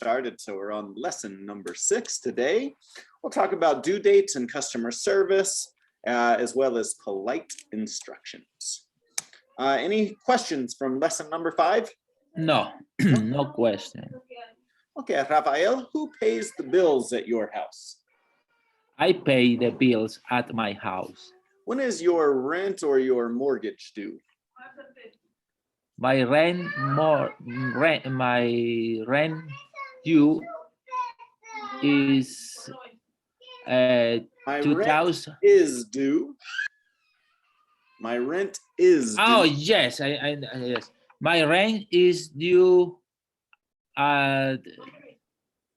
started. So we're on lesson number 6 today. We'll talk about due dates and customer service, as well as polite instructions. Any questions from lesson number 5? No, no question. Okay, Rafael, who pays the bills at your house? I pay the bills at my house. When is your rent or your mortgage due? My rent due is My 2000. rent is due. My rent is due. Oh yes, yes. My rent is due at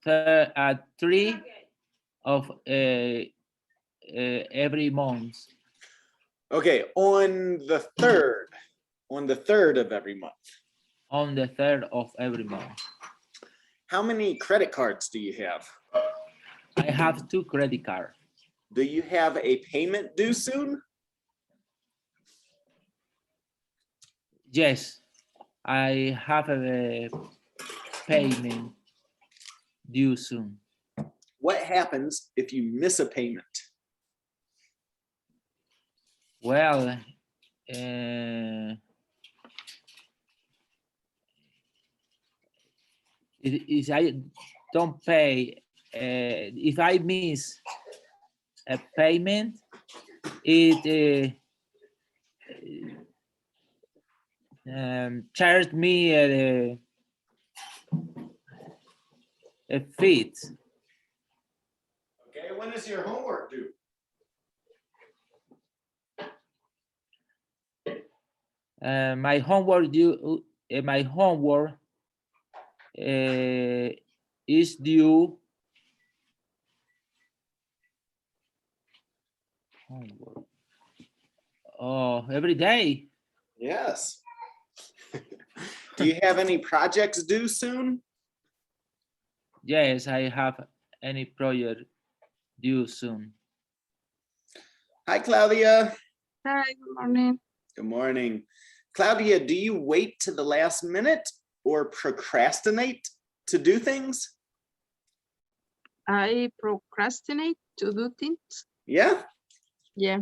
3 of every month. Okay, on the 3rd. On the 3rd of every month. On the 3rd of every month. How many credit cards do you have? I have 2 credit cards. Do you have a payment due soon? Yes, I have a payment due soon. What happens if you miss a payment? Well, if I don't pay, if I miss a payment, it charged me a fee. Okay, when is your homework due? My homework is due. Oh, every day. Yes. Do you have any projects due soon? Yes, I have any project due soon. Hi, Claudia. Hi, good morning. Good morning. Claudia, do you wait to the last minute or procrastinate to do things? I procrastinate to do things. Yeah? Yeah.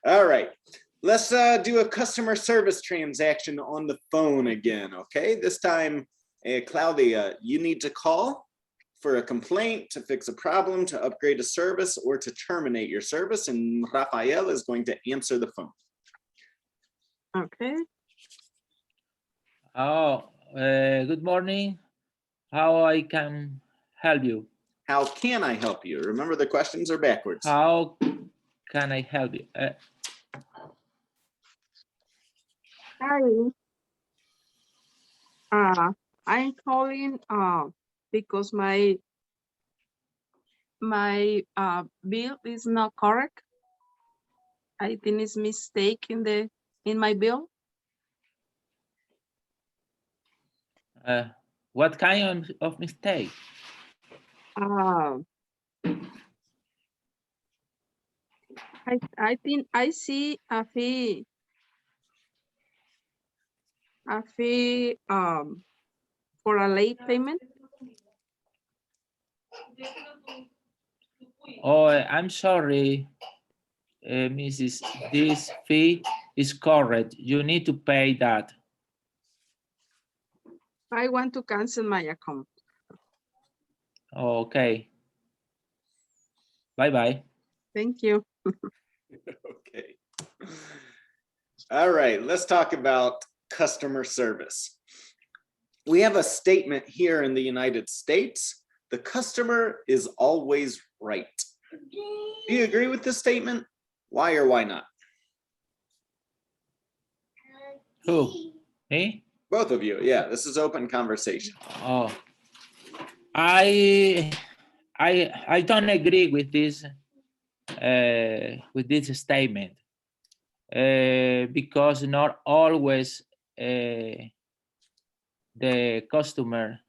All right. Let's do a customer service transaction on the phone again, okay? This time, Claudia, you need to call for a complaint, to fix a problem, to upgrade a service, or to terminate your service, and Rafael is going to answer the phone. Okay. Oh, good morning. How I can help you? How can I help you? Remember, the questions are backwards. How can I help you? Hi. I'm calling because my bill is not correct. I think it's mistake in my bill. What kind of mistake? I think I see a fee for a late payment. Oh, I'm sorry, Mrs. This fee is correct. You need to pay that. I want to cancel my account. Okay. Bye-bye. Thank you. Okay. All right, let's talk about customer service. We have a statement here in the United States: the customer is always right. Do you agree with this statement? Why or why not? Who? Me? Both of you. Yeah, this is open conversation. Oh, I don't agree with this statement because not always the customer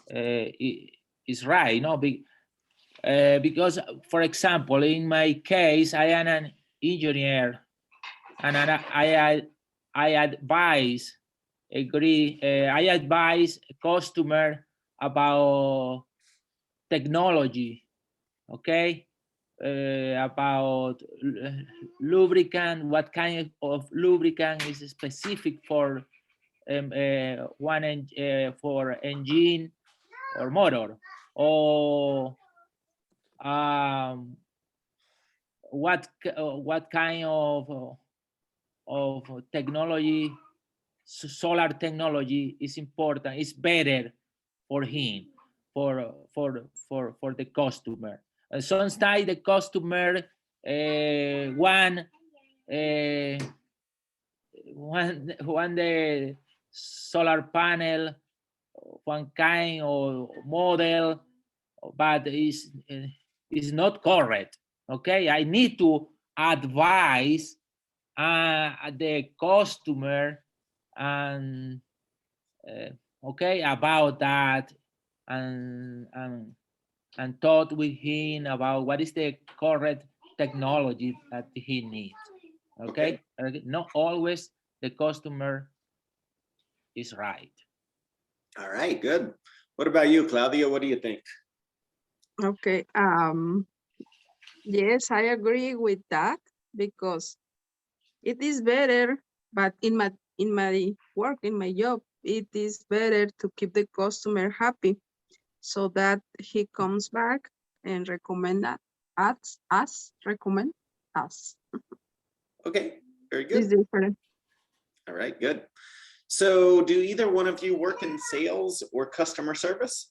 is right, no? Because, for example, in my case, I am an engineer, and I advise agree. I advise a customer about technology, okay? About lubricant, what kind of lubricant is specific for for engine or motor, or what kind of technology, solar technology is important, is better for him, for the customer. Sometimes the customer want the solar panel, one kind or model, but is not correct. Okay, I need to advise the customer and okay about that, and talk with him about what is the correct technology that he needs. Okay, not always the customer is right. All right, good. What about you, Claudia? What do you think? Okay. Yes, I agree with that, because it is better, but in my work, in my job, it is better to keep the customer happy, so that he comes back and recommend recommend us. Okay, very It's good. different. All right, good. So do either one of you work in sales or customer service?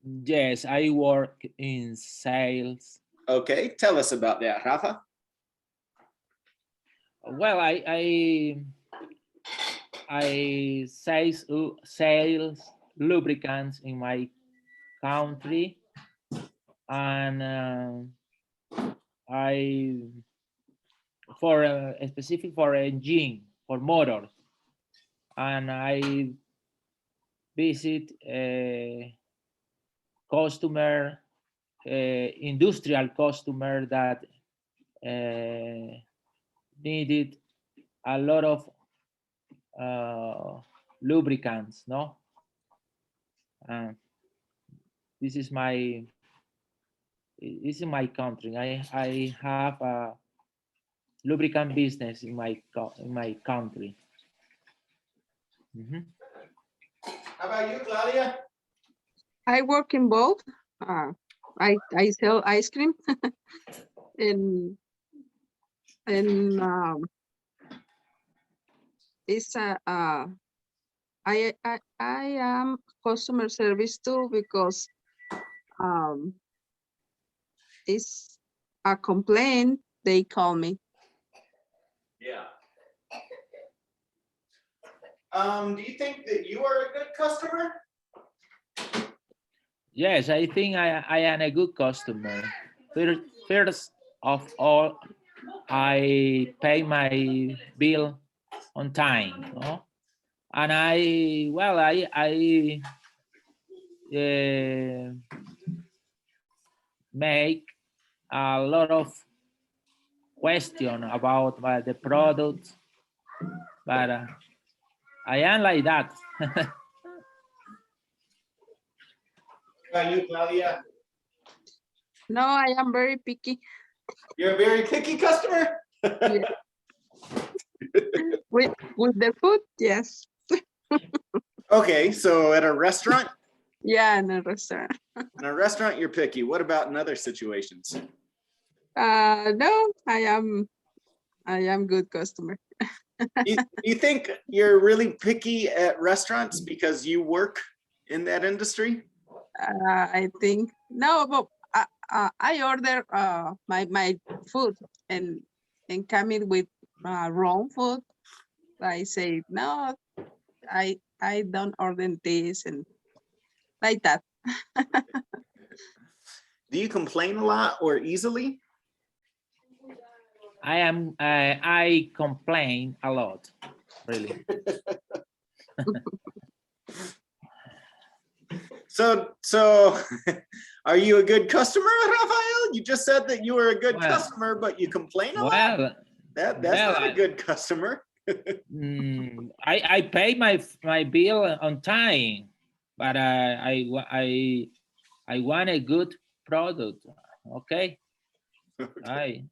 Yes, I work in sales. Okay, tell us about that, Rafa. Well, I sales lubricants in my country, and I for specific for engine, for motors, and I visit customer, industrial customer that needed a lot of lubricants. No, this is my country. I have a lubricant business in my country. Mhm. How about you, Claudia? I work in both. I sell ice cream and it's I am customer service too, because it's a complaint, they call me. Yeah. Do you think that you are a good customer? Yes, I think I am a good customer. First of all, I pay my bill on time, no? And I make a lot of question about the product, but I am like that. How about you, Claudia? No, I am very picky. You're a very picky customer? Yeah. with the food, yes. Okay, so at a restaurant? Yeah, in a restaurant. In a restaurant, you're picky. What about in other situations? No, I am good customer. You think you're really picky at restaurants because you work in that industry? I think no, but I order my food and coming with wrong food. I say no, I don't order this, and like that. Do you complain a lot or easily? I complain a lot, really. So are you a good customer, Rafael? You just said that you were a good Well, customer, but you complain a lot? well, That's well, not a good customer. I pay my bill on time, but I want a good product. Okay. Okay.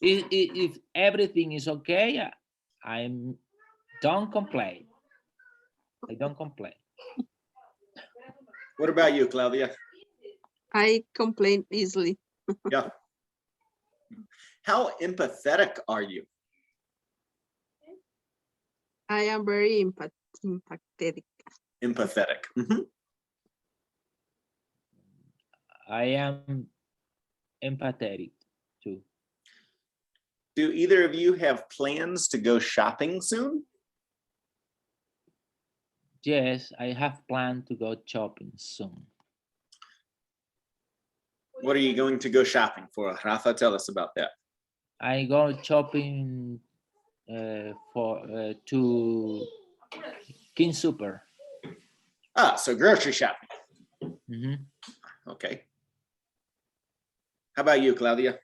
If everything is okay, I'm don't complain. I don't complain. What about you, Claudia? I complain easily. Yeah. How empathetic are you? I am very empathetic. Empathetic. Mhm. I am empathetic too. Do either of you have plans to go shopping soon? Yes, I have planned to go shopping soon. What are you going to go shopping for? Rafa, tell us about that. I go shopping to King Super. Ah, so grocery shopping. Mhm. Okay. How about you, Claudia?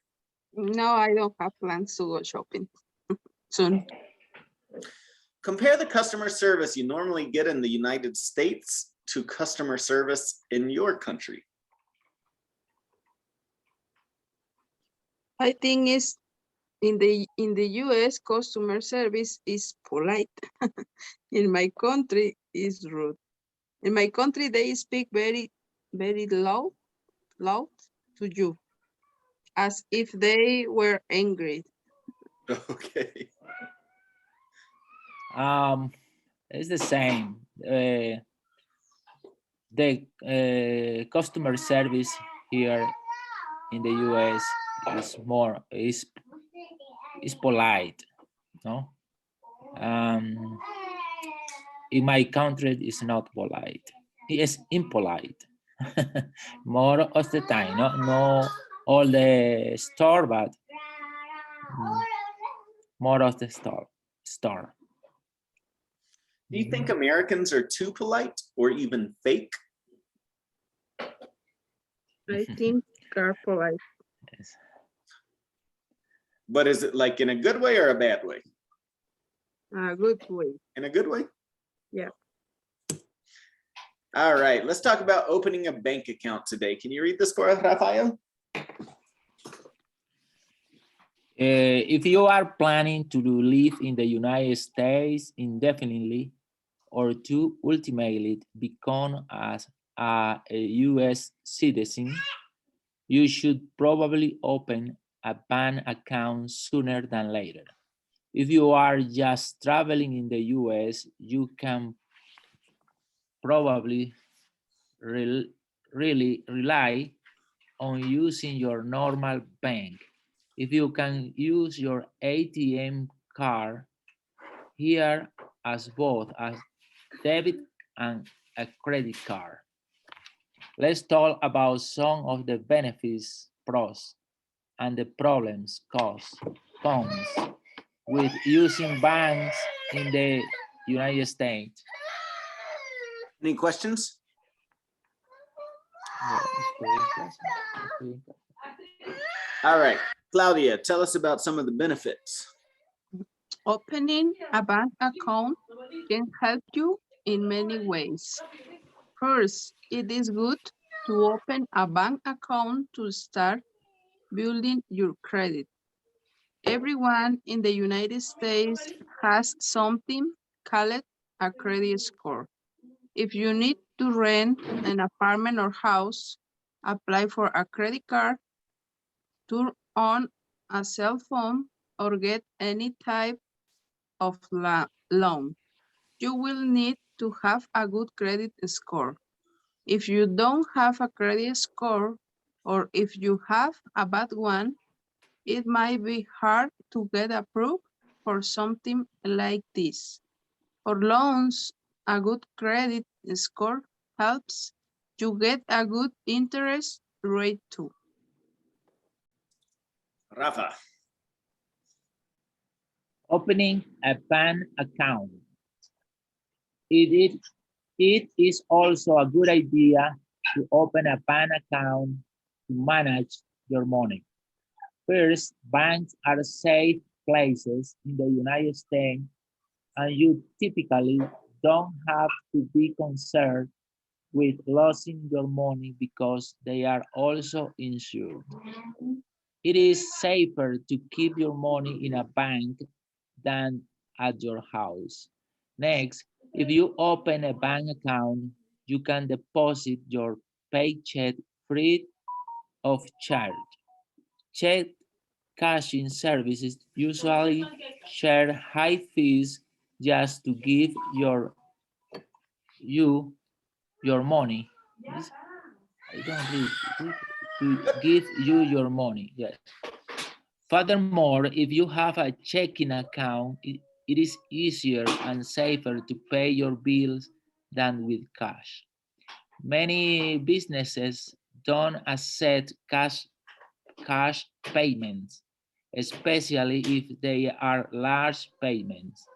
No, I don't have plans to go shopping soon. Compare the customer service you normally get in the United States to customer service in your country. I think is in the US customer service is polite. In my country is rude. In my country they speak very loud to you as if they were angry. Okay. It's the same. The customer service here in the US is polite, no? In my country, it's not polite. It's impolite. More of the time, no all the store, but more of the store. Do you think Americans are too polite or even fake? I think are polite. Yes. But is it like in a good way or a bad way? A good way. In a good way? Yeah. All right, let's talk about opening a bank account today. Can you read this for us, Rafael? If you are planning to live in the United States indefinitely or to ultimately become a US citizen, you should probably open a bank account sooner than later. If you are just traveling in the US, you can probably really rely on using your normal bank. If you can use your ATM card here as both a debit and a credit card. Let's talk about some of the benefits, pros, and the problems, costs, cons with using banks in the United States. Any questions? All right, Claudia, tell us about some of the benefits. Opening a bank account can help you in many ways. First, it is good to open a bank account to start building your credit. Everyone in the United States has something called a credit score. If you need to rent an apartment or house, apply for a credit card, turn on a cell phone, or get any type of loan, you will need to have a good credit score. If you don't have a credit score, or if you have a bad one, it might be hard to get approved for something like this. For loans, a good credit score helps you get a good interest rate too. Rafa. Opening a bank account. It is also a good idea to open a bank account to manage your money. First, banks are safe places in the United States, and you typically don't have to be concerned with losing your money because they are also insured. It is safer to keep your money in a bank than at your house. Next, if you open a bank account, you can deposit your paycheck free of charge. Check cashing services usually share high fees just to give you your money. I don't read. To give you your money. Yes. Furthermore, if you have a checking account, it is easier and safer to pay your bills than with cash. Many businesses don't accept cash payments, especially if they are large payments.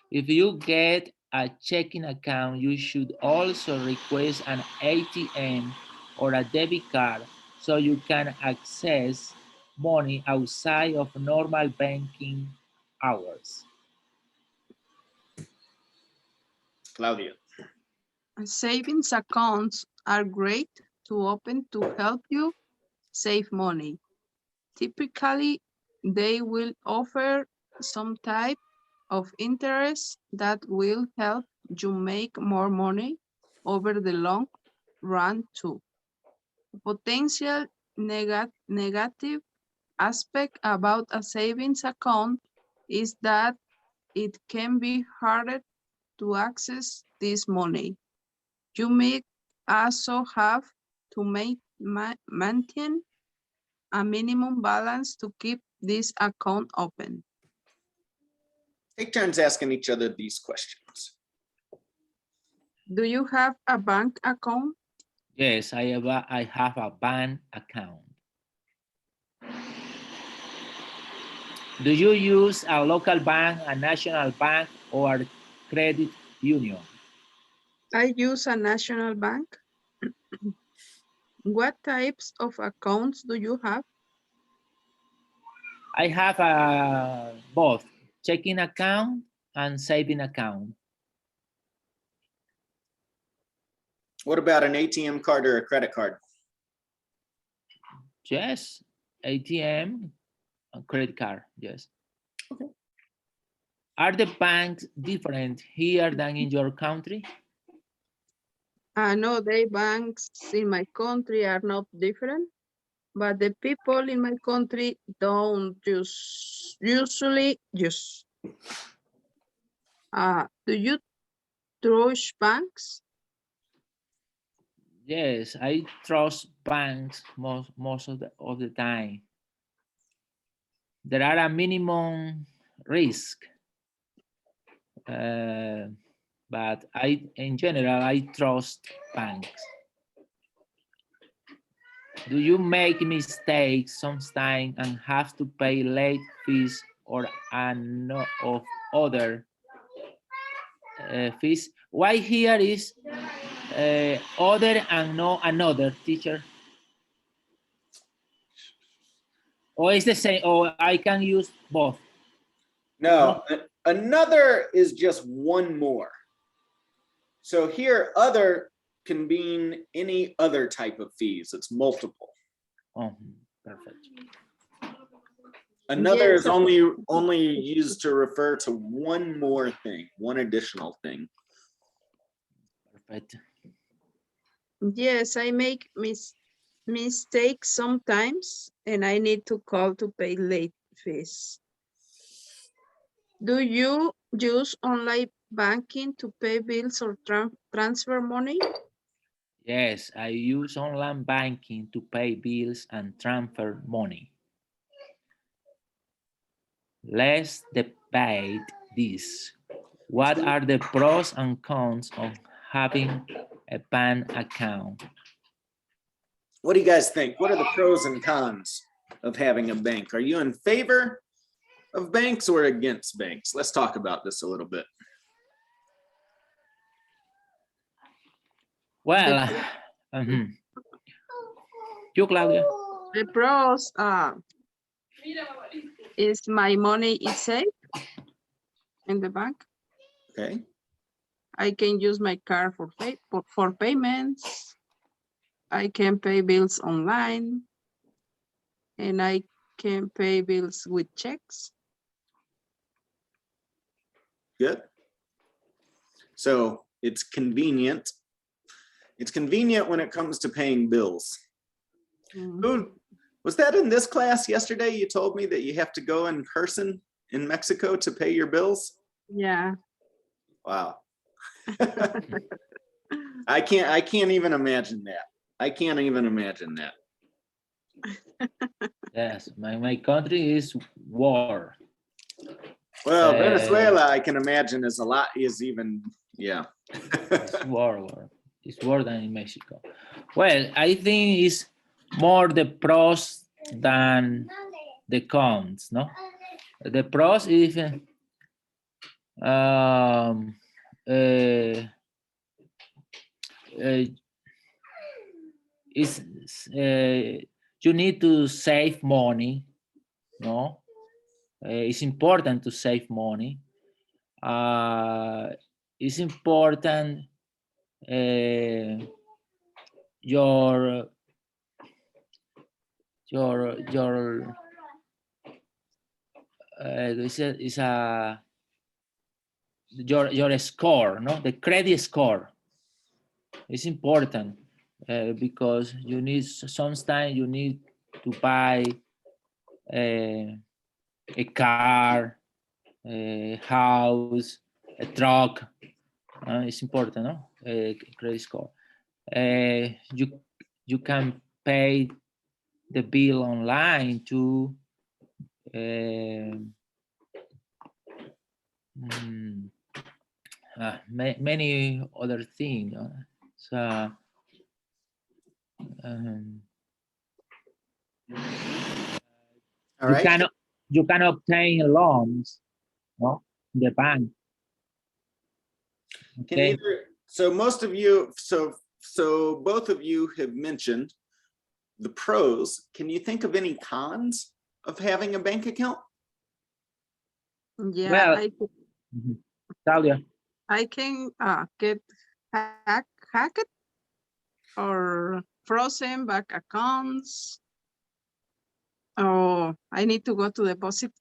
If you get a checking account, you should also request an ATM or a debit card so you can access money outside of normal banking hours. Claudia. Savings accounts are great to open to help you save money. Typically, they will offer some type of interest that will help you make more money over the long run too. Potential negative aspect about a savings account is that it can be harder to access this money. You may also have to maintain a minimum balance to keep this account open. Take turns asking each other these questions. Do you have a bank account? Yes, I have a bank account. Do you use a local bank, a national bank, or a credit union? I use a national bank. What types of accounts do you have? I have both checking account and saving account. What about an ATM card or a credit card? Yes, ATM, and credit card, yes. Okay. Are the banks different here than in your country? No, the banks in my country are not different, but the people in my country don't usually use. Do you trust banks? Yes, I trust banks most of the time. There are a minimum risk, but in general, I trust banks. Do you make mistakes sometimes and have to pay late fees or of other fees? Why here is other and no another, teacher? Or is the same, or I can use both? No, another is just one more. So here, other can mean any other type of fees. It's multiple. Oh, perfect. Another Yes. is only used to refer to one more thing, one additional thing. Perfect. Yes, I make mistakes sometimes, and I need to call to pay late fees. Do you use online banking to pay bills or transfer money? Yes, I use online banking to pay bills and transfer money. Let's debate this. What are the pros and cons of having a bank account? What do you guys think? What are the pros and cons of having a bank? Are you in favor of banks or against banks? Let's talk about this a little bit. Well, you, Claudia. The pros is my money is safe in the bank. Okay, I can use my card for payments. I can pay bills online. And I can pay bills with checks. good. So it's convenient. It's convenient when it comes to paying bills. Mhm. Who was that in this class yesterday? You told me that you have to go in person in Mexico to pay your bills. Yeah. Wow. I can't even imagine that. I can't even imagine that. Yes, my country is war. Well, Venezuela, I can imagine is even, yeah. It's war. It's war than in Mexico. Well, I think it's more the pros than the cons, no? The pros is um, is you need to save money, no? It's important to save money. It's important your is a your score, no, the credit score is important because you need sometimes you need to buy a car, a house, a truck. It's important, no? Credit score. You can pay the bill online too. Many other things. So All right. you can obtain loans, no, in the bank. Can Okay. either, so most of you, so both of you have mentioned the pros. Can you think of any cons of having a bank account? Yeah, Well, Claudia. I can get hacked or frozen bank accounts. Oh, I need to go to deposit.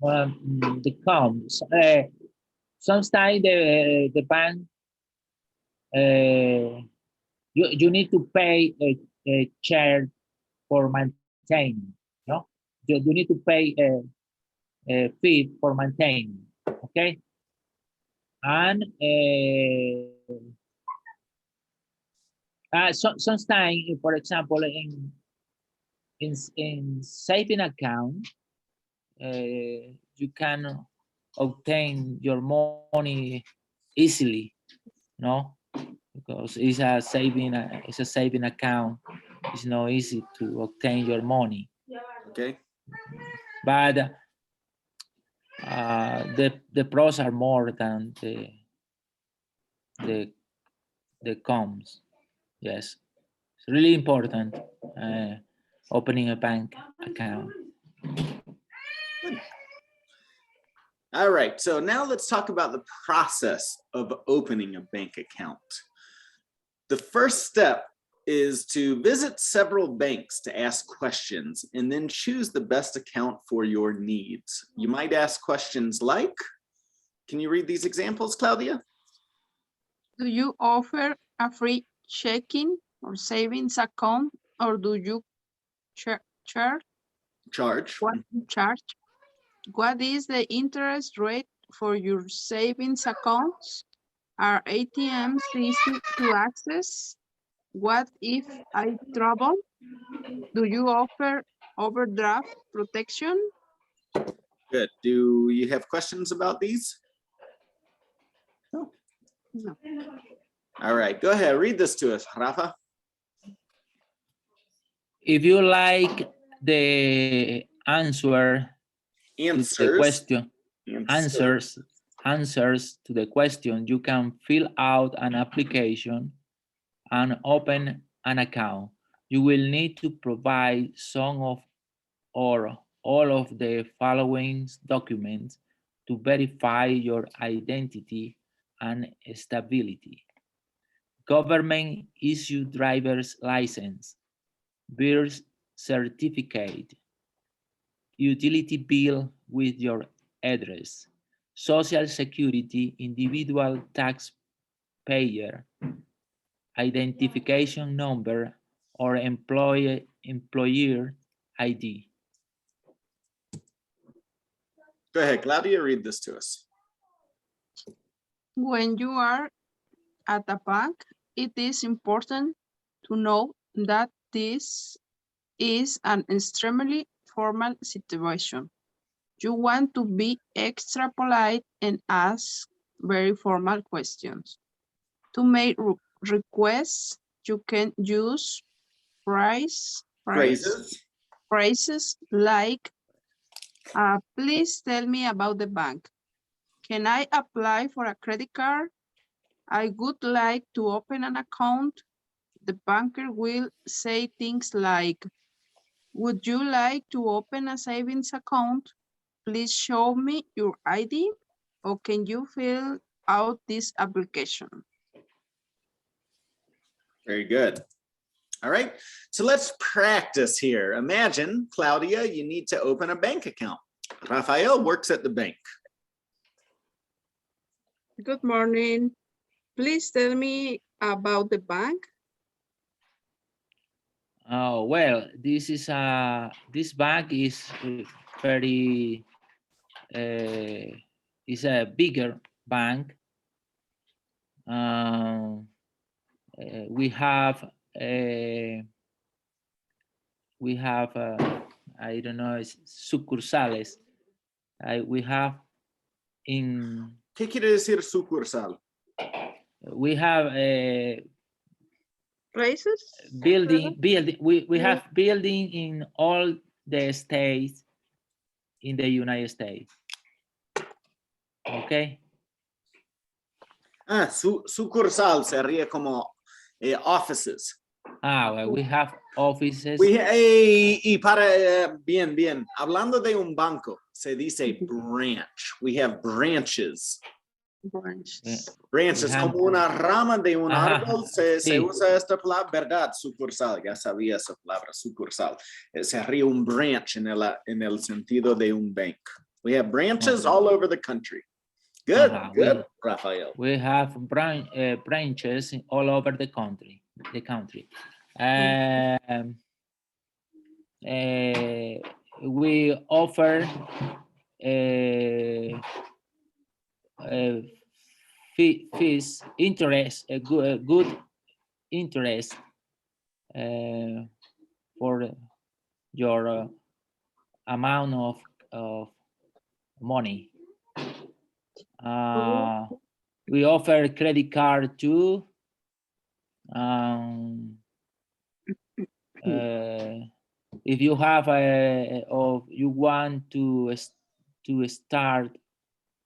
The cons. Sometimes the bank you need to pay a charge for maintaining. No, you need to pay a fee for maintaining. Okay, and sometimes, for example, in saving account, you can obtain your money easily, no, because it's a saving account. It's not easy to obtain your money. Okay. But the pros are more than the cons. Yes, it's really important opening a bank account. All right, so now let's talk about the process of opening a bank account. The first step is to visit several banks to ask questions and then choose the best account for your needs. You might ask questions like, can you read these examples, Claudia? Do you offer a free checking or savings account, or do you charge? What charge? What is the interest rate for your savings accounts? Are ATMs easy to access? What if I trouble? Do you offer overdraft protection? Good. Do you have questions about these? No. All right, go ahead, read this to us, Rafa. If you like the answer to the question, answers to the question, you can fill out an application and open an account. You will need to provide some of or all of the following documents to verify your identity and stability. Government issued driver's license, birth certificate, utility bill with your address, social security, individual taxpayer, identification number, or employer ID. Go ahead, Claudia, read this to us. When you are at a bank, it is important to know that this is an extremely formal situation. You want to be extra polite and ask very formal questions. To make requests, you can use phrases like, please tell me about the bank. Can I apply for a credit card? I would like to open an account. The banker will say things like, would you like to open a savings account? Please show me your ID, or can you fill out this application? Very good. All right, so let's practice here. Imagine, Claudia, you need to open a bank account. Rafael works at the bank. Good morning. Please tell me about the bank. Oh, well, this bank is very is a bigger bank. We have I don't know, sucursales. We have in. ¿Qué quiere decir sucursal? We have Places? building. We have building in all the states in the United States. Okay. Sucursal sería como offices. Well, we have offices. Y para, bien, hablando de un banco, se dice branch. We have branches. Branches, como una rama de un árbol, se usa esta palabra, ¿verdad? Sucursal, ya sabía esa palabra, sucursal. Sería un branch en el sentido de un bank. We have branches all over the country. Good, good, Rafael. We have branches all over the country. We offer fees, interest, a good interest for your amount of money. We offer credit card too. If you have or you want to start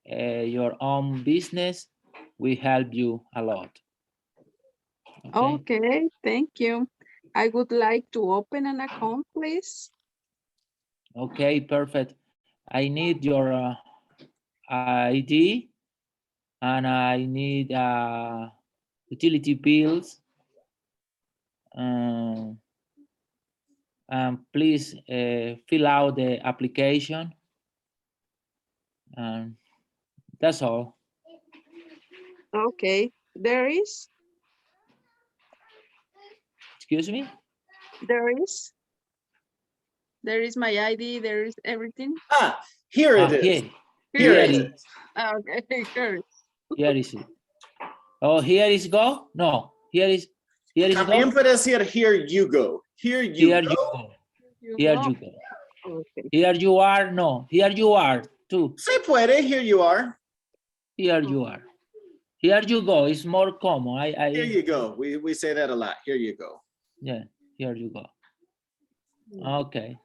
your own business, we help you a lot. Okay, thank you. I would like to open an account, please. Okay, perfect. I need your ID and I need utility bills. Please fill out the application. That's all. Okay, there is. Excuse me? There is my ID, there is everything. Here it is. Here it is. Okay, good. Here is it. Oh, here is go? No, here is También go. puede decir here you go. Here you go. Here you go. Okay. Here you are. No, here you are too. Se puede, here you are. Here you are. Here you go. It's more common. Here you go. We say that a lot. Here you go. Yeah, here you go. Okay.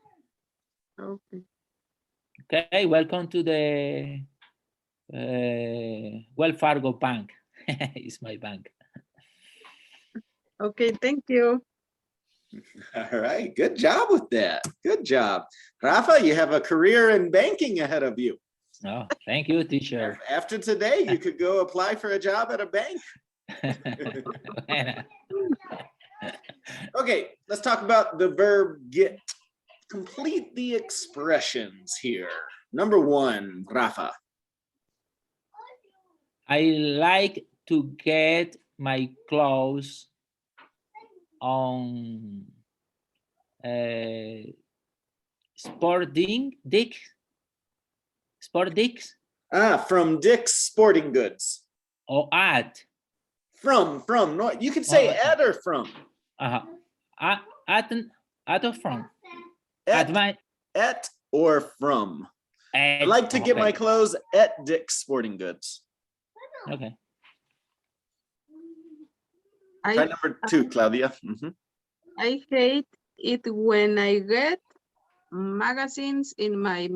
Okay, welcome to the Wells Fargo Bank. It's my bank. Okay, thank you. All right, good job with that. Good job. Rafa, you have a career in banking ahead of you. Oh, thank you, teacher. After today, you could go apply for a job at a bank. Okay, let's talk about the verb get. Complete the expressions here. Number one, Rafa. I like to get my clothes on Sporting Dick's. From Dick's Sporting Goods. Or at. From, no, you can say at or from. At or from. At or from. I like to get my clothes at Dick's Sporting Goods. Okay. Try number two, Claudia. I hate it when I get magazines in my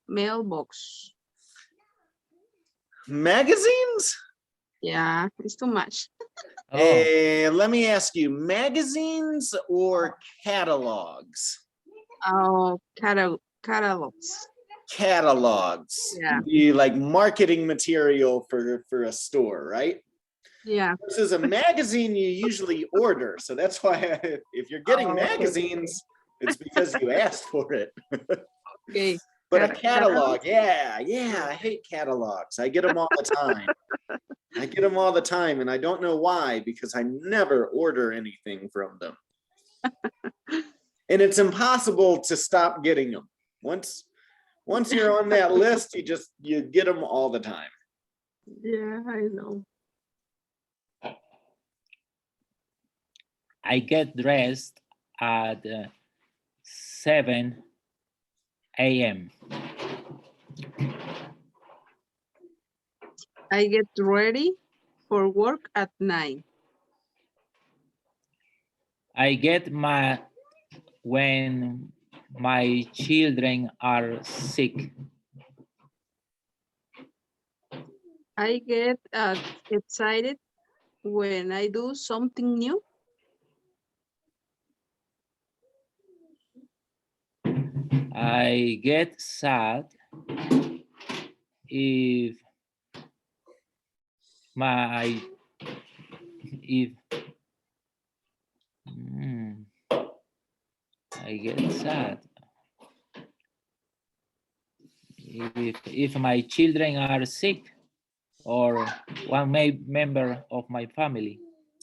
mailbox. Magazines? Yeah, it's too much. Let me ask you, magazines or catalogs? Oh, catalogs. Catalogs. Yeah. Be like marketing material for a store, right? Yeah. This is a magazine you usually order. So that's why if you're getting magazines, it's because you asked for it. Okay. But a catalog, yeah, I hate catalogs. I get them all the time. And I don't know why, because I never order anything from them. And it's impossible to stop getting them. Once you're on that list, you get them all the time. Yeah, I know. I get dressed at 7 a.m. I get ready for work at 9. I get when my children are sick. I get excited when I do something new. I get sad if I get sad if my children are sick or one member of my family.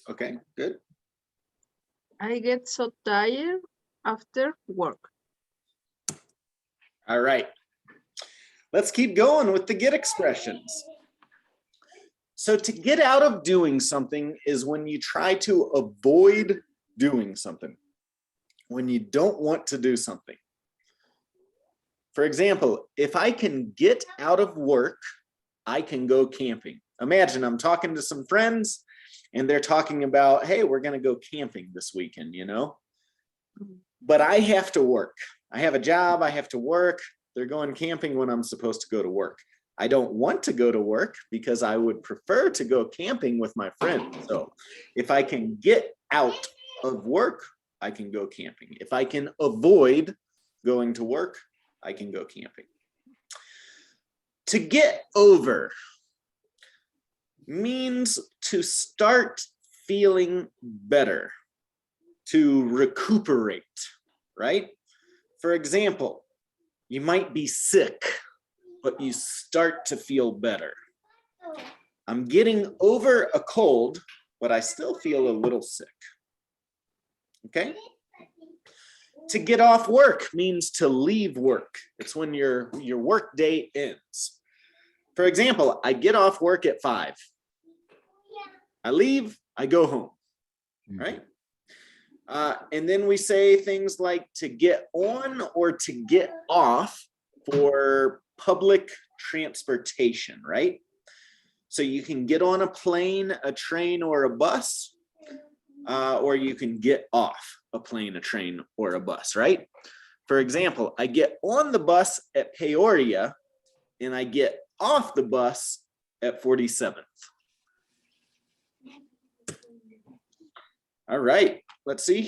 Okay, good. I get so tired after work. All right. Let's keep going with the get expressions. So to get out of doing something is when you try to avoid doing something, when you don't want to do something. For example, if I can get out of work, I can go camping. Imagine I'm talking to some friends and they're talking about, hey, we're going to go camping this weekend, but I have to work. I have a job, I have to work. They're going camping when I'm supposed to go to work. I don't want to go to work because I would prefer to go camping with my friends. So if I can get out of work, I can go camping. If I can avoid going to work, I can go camping. To get over means to start feeling better, to recuperate, right? For example, you might be sick, but you start to feel better. I'm getting over a cold, but I still feel a little sick. Okay? To get off work means to leave work. It's when your work day ends. For example, I get off work at 5. I leave, I go home, right? And then we say things like to get on or to get off for public transportation, right? So you can get on a plane, a train, or a bus, or you can get off a plane, a train, or a bus, right? For example, I get on the bus at Peoria and I get off the bus at 47th. All right, let's see.